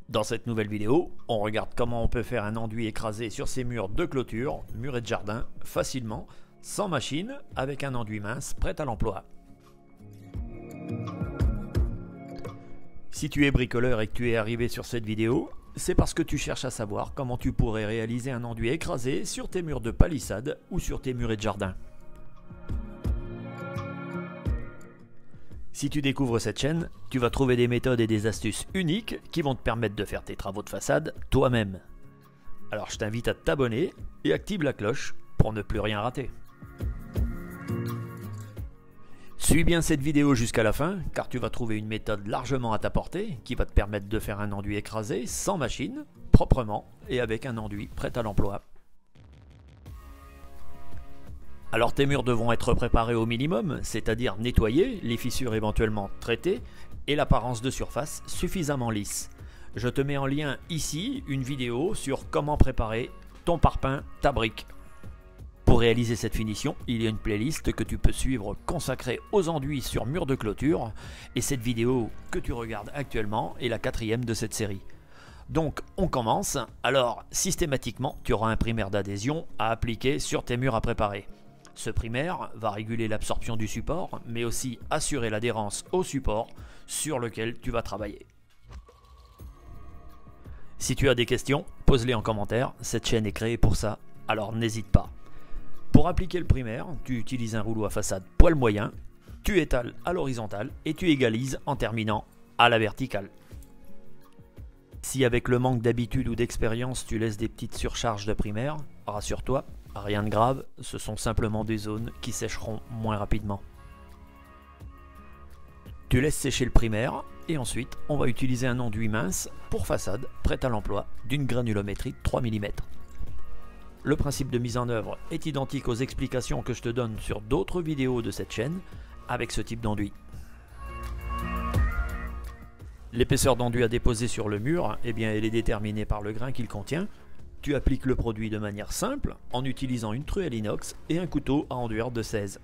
Dans cette nouvelle vidéo, on regarde comment on peut faire un enduit écrasé sur ces murs de clôture, murets de jardin, facilement, sans machine, avec un enduit mince prêt à l'emploi. Si tu es bricoleur et que tu es arrivé sur cette vidéo, c'est parce que tu cherches à savoir comment tu pourrais réaliser un enduit écrasé sur tes murs de palissade ou sur tes murets de jardin. Si tu découvres cette chaîne, tu vas trouver des méthodes et des astuces uniques qui vont te permettre de faire tes travaux de façade toi-même. Alors je t'invite à t'abonner et active la cloche pour ne plus rien rater. Suis bien cette vidéo jusqu'à la fin car tu vas trouver une méthode largement à ta portée qui va te permettre de faire un enduit écrasé sans machine, proprement et avec un enduit prêt à l'emploi. Alors tes murs devront être préparés au minimum, c'est-à-dire nettoyés, les fissures éventuellement traitées et l'apparence de surface suffisamment lisse. Je te mets en lien ici une vidéo sur comment préparer ton parpaing, ta brique. Pour réaliser cette finition, il y a une playlist que tu peux suivre consacrée aux enduits sur murs de clôture et cette vidéo que tu regardes actuellement est la 4e de cette série. Donc on commence. Alors systématiquement tu auras un primaire d'adhésion à appliquer sur tes murs à préparer. Ce primaire va réguler l'absorption du support, mais aussi assurer l'adhérence au support sur lequel tu vas travailler. Si tu as des questions, pose-les en commentaire, cette chaîne est créée pour ça, alors n'hésite pas. Pour appliquer le primaire, tu utilises un rouleau à façade poil moyen, tu étales à l'horizontale et tu égalises en terminant à la verticale. Si avec le manque d'habitude ou d'expérience tu laisses des petites surcharges de primaire, rassure-toi, rien de grave, ce sont simplement des zones qui sécheront moins rapidement. Tu laisses sécher le primaire et ensuite on va utiliser un enduit mince pour façade prêt à l'emploi d'une granulométrie de 3 mm. Le principe de mise en œuvre est identique aux explications que je te donne sur d'autres vidéos de cette chaîne avec ce type d'enduit. L'épaisseur d'enduit à déposer sur le mur, elle est déterminée par le grain qu'il contient. Tu appliques le produit de manière simple en utilisant une truelle inox et un couteau à enduire de 16.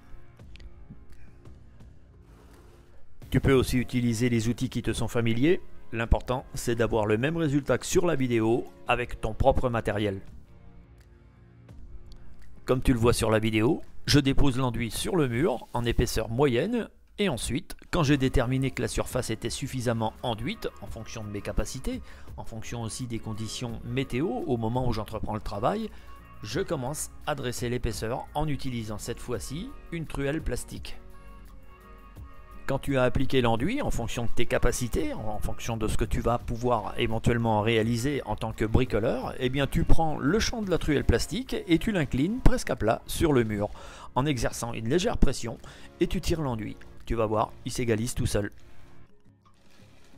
Tu peux aussi utiliser les outils qui te sont familiers. L'important, c'est d'avoir le même résultat que sur la vidéo avec ton propre matériel. Comme tu le vois sur la vidéo, je dépose l'enduit sur le mur en épaisseur moyenne. Et ensuite, quand j'ai déterminé que la surface était suffisamment enduite, en fonction de mes capacités, en fonction aussi des conditions météo au moment où j'entreprends le travail, je commence à dresser l'épaisseur en utilisant cette fois-ci une truelle plastique. Quand tu as appliqué l'enduit, en fonction de tes capacités, en fonction de ce que tu vas pouvoir éventuellement réaliser en tant que bricoleur, tu prends le champ de la truelle plastique et tu l'inclines presque à plat sur le mur, en exerçant une légère pression et tu tires l'enduit. Tu vas voir, il s'égalise tout seul.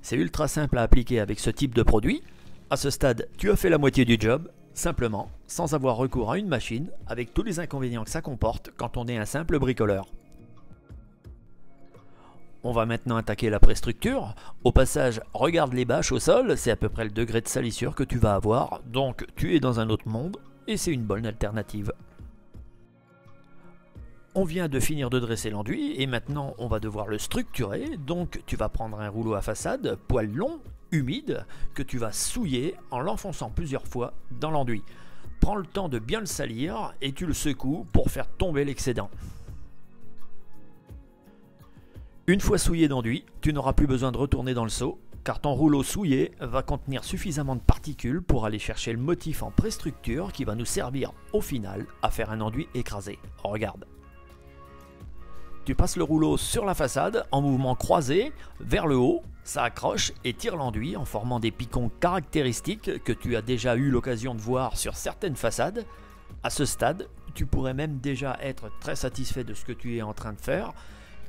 C'est ultra simple à appliquer avec ce type de produit. À ce stade, tu as fait la moitié du job, simplement, sans avoir recours à une machine, avec tous les inconvénients que ça comporte quand on est un simple bricoleur. On va maintenant attaquer la préstructure. Au passage, regarde les bâches au sol, c'est à peu près le degré de salissure que tu vas avoir, donc tu es dans un autre monde, et c'est une bonne alternative. On vient de finir de dresser l'enduit et maintenant on va devoir le structurer, donc tu vas prendre un rouleau à façade, poil long, humide, que tu vas souiller en l'enfonçant plusieurs fois dans l'enduit. Prends le temps de bien le salir et tu le secoues pour faire tomber l'excédent. Une fois souillé d'enduit, tu n'auras plus besoin de retourner dans le seau, car ton rouleau souillé va contenir suffisamment de particules pour aller chercher le motif en préstructure qui va nous servir au final à faire un enduit écrasé. Regarde. Tu passes le rouleau sur la façade en mouvement croisé vers le haut, ça accroche et tire l'enduit en formant des piquants caractéristiques que tu as déjà eu l'occasion de voir sur certaines façades. À ce stade, tu pourrais même déjà être très satisfait de ce que tu es en train de faire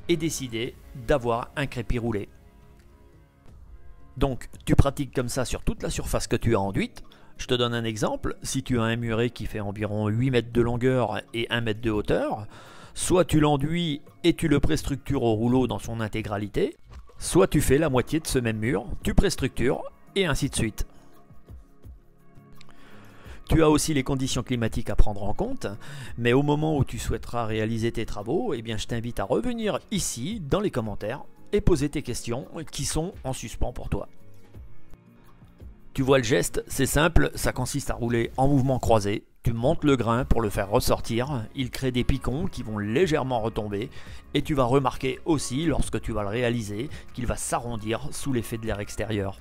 et décider d'avoir un crépi roulé. Donc tu pratiques comme ça sur toute la surface que tu as enduite. Je te donne un exemple, si tu as un muret qui fait environ 8 mètres de longueur et 1 mètre de hauteur, soit tu l'enduis et tu le préstructures au rouleau dans son intégralité, soit tu fais la moitié de ce même mur, tu préstructures et ainsi de suite. Tu as aussi les conditions climatiques à prendre en compte, mais au moment où tu souhaiteras réaliser tes travaux, je t'invite à revenir ici dans les commentaires et poser tes questions qui sont en suspens pour toi. Tu vois le geste, c'est simple, ça consiste à rouler en mouvement croisé. Tu montes le grain pour le faire ressortir, il crée des piquants qui vont légèrement retomber et tu vas remarquer aussi lorsque tu vas le réaliser qu'il va s'arrondir sous l'effet de l'air extérieur.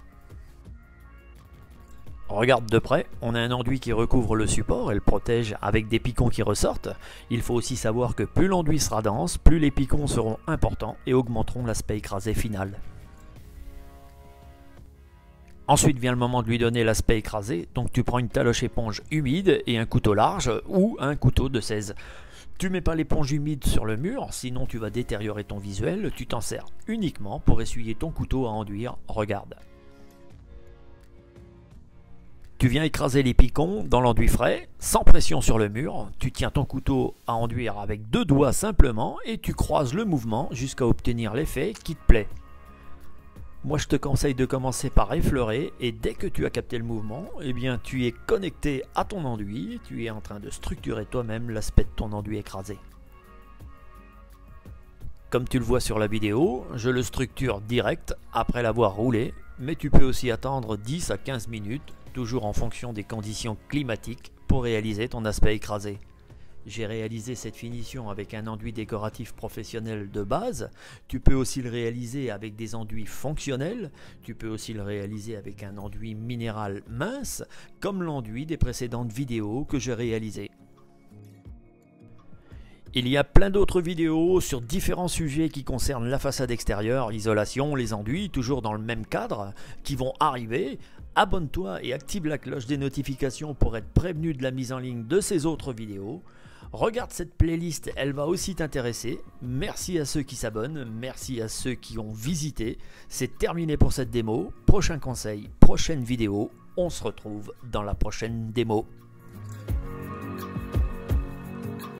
Regarde de près, on a un enduit qui recouvre le support et le protège avec des piquants qui ressortent. Il faut aussi savoir que plus l'enduit sera dense, plus les piquants seront importants et augmenteront l'aspect écrasé final. Ensuite vient le moment de lui donner l'aspect écrasé, donc tu prends une taloche éponge humide et un couteau large ou un couteau de 16. Tu mets pas l'éponge humide sur le mur, sinon tu vas détériorer ton visuel, tu t'en sers uniquement pour essuyer ton couteau à enduire, regarde. Tu viens écraser les piquants dans l'enduit frais, sans pression sur le mur, tu tiens ton couteau à enduire avec 2 doigts simplement et tu croises le mouvement jusqu'à obtenir l'effet qui te plaît. Moi je te conseille de commencer par effleurer et dès que tu as capté le mouvement, eh bien tu es connecté à ton enduit, tu es en train de structurer toi-même l'aspect de ton enduit écrasé. Comme tu le vois sur la vidéo, je le structure direct après l'avoir roulé, mais tu peux aussi attendre 10 à 15 minutes, toujours en fonction des conditions climatiques, pour réaliser ton aspect écrasé. J'ai réalisé cette finition avec un enduit décoratif professionnel de base. Tu peux aussi le réaliser avec des enduits fonctionnels. Tu peux aussi le réaliser avec un enduit minéral mince, comme l'enduit des précédentes vidéos que j'ai réalisées. Il y a plein d'autres vidéos sur différents sujets qui concernent la façade extérieure, l'isolation, les enduits, toujours dans le même cadre, qui vont arriver. Abonne-toi et active la cloche des notifications pour être prévenu de la mise en ligne de ces autres vidéos. Regarde cette playlist, elle va aussi t'intéresser. Merci à ceux qui s'abonnent, merci à ceux qui ont visité. C'est terminé pour cette démo. Prochain conseil, prochaine vidéo. On se retrouve dans la prochaine démo.